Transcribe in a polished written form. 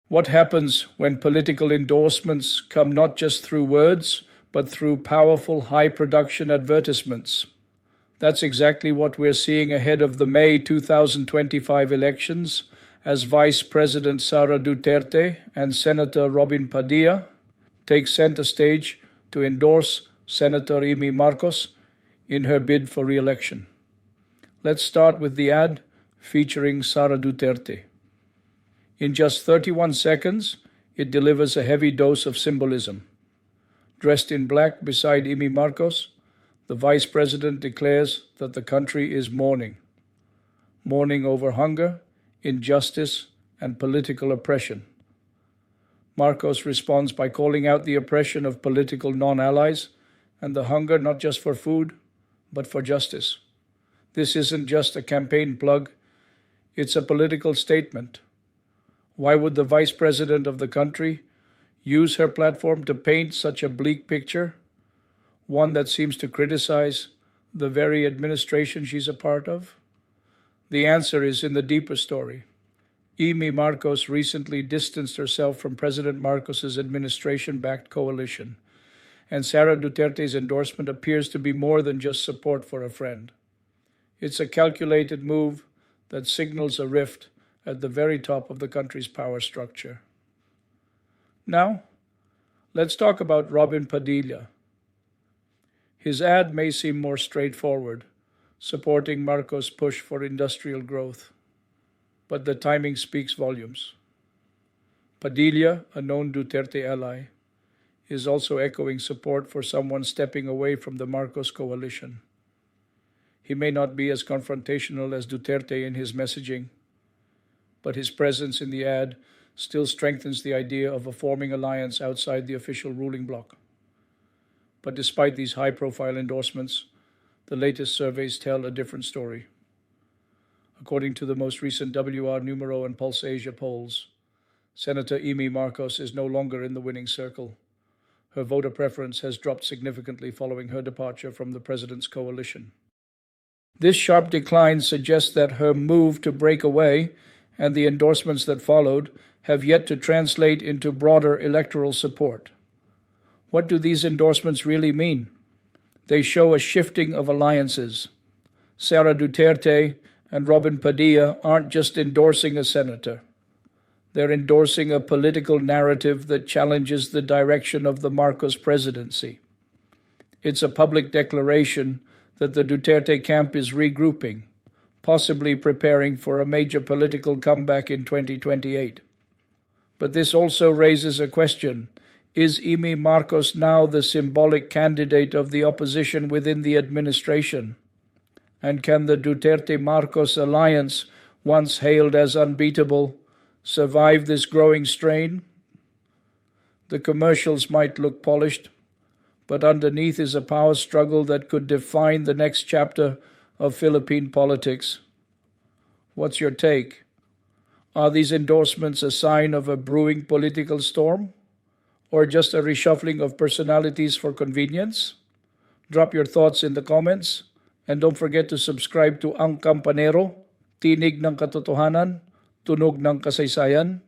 What happens when political endorsements come not just through words, but through powerful, high-production advertisements? That's exactly what we're seeing ahead of the May 2025 elections, as Vice President Sara Duterte and Senator Padilla take center stage to endorse Senator Imee Marcos in her bid for re-election. Let's start with the ad featuring Sara Duterte. In just 31 seconds, it delivers a heavy dose of symbolism. Dressed in black beside Imee Marcos, the Vice President declares that the country is mourning. Mourning over hunger, injustice, and political oppression. Marcos responds by calling out the oppression of political non-allies and the hunger not just for food, but for justice. This isn't just a campaign plug, it's a political statement. Why would the Vice President of the country use her platform to paint such a bleak picture, one that seems to criticize the very administration she's a part of? The answer is in the deeper story. Imee Marcos recently distanced herself from President Marcos's administration-backed coalition, and Sara Duterte's endorsement appears to be more than just support for a friend. It's a calculated move that signals a rift at the very top of the country's power structure. Now, let's talk about Padilla. His ad may seem more straightforward, supporting Marcos' push for industrial growth, but the timing speaks volumes. Padilla, a known Duterte ally, is also echoing support for someone stepping away from the Marcos coalition. He may not be as confrontational as Duterte in his messaging, but his presence in the ad still strengthens the idea of a forming alliance outside the official ruling bloc. But despite these high-profile endorsements, the latest surveys tell a different story. According to the most recent WR Numero and Pulse Asia polls, Senator Imee Marcos is no longer in the winning circle. Her voter preference has dropped significantly following her departure from the president's coalition. This sharp decline suggests that her move to break away and the endorsements that followed have yet to translate into broader electoral support. What do these endorsements really mean? They show a shifting of alliances. Sara Duterte and Padilla aren't just endorsing a senator. They're endorsing a political narrative that challenges the direction of the Marcos presidency. It's a public declaration that the Duterte camp is regrouping, possibly preparing for a major political comeback in 2028. But this also raises a question. Is Imee Marcos now the symbolic candidate of the opposition within the administration? And can the Duterte-Marcos alliance, once hailed as unbeatable, survive this growing strain? The commercials might look polished, but underneath is a power struggle that could define the next chapter of Philippine politics. What's your take? Are these endorsements a sign of a brewing political storm? Or just a reshuffling of personalities for convenience? Drop your thoughts in the comments, and don't forget to subscribe to AngKampanero, Tinig ng Katotohanan, Tunog ng Kasaysayan.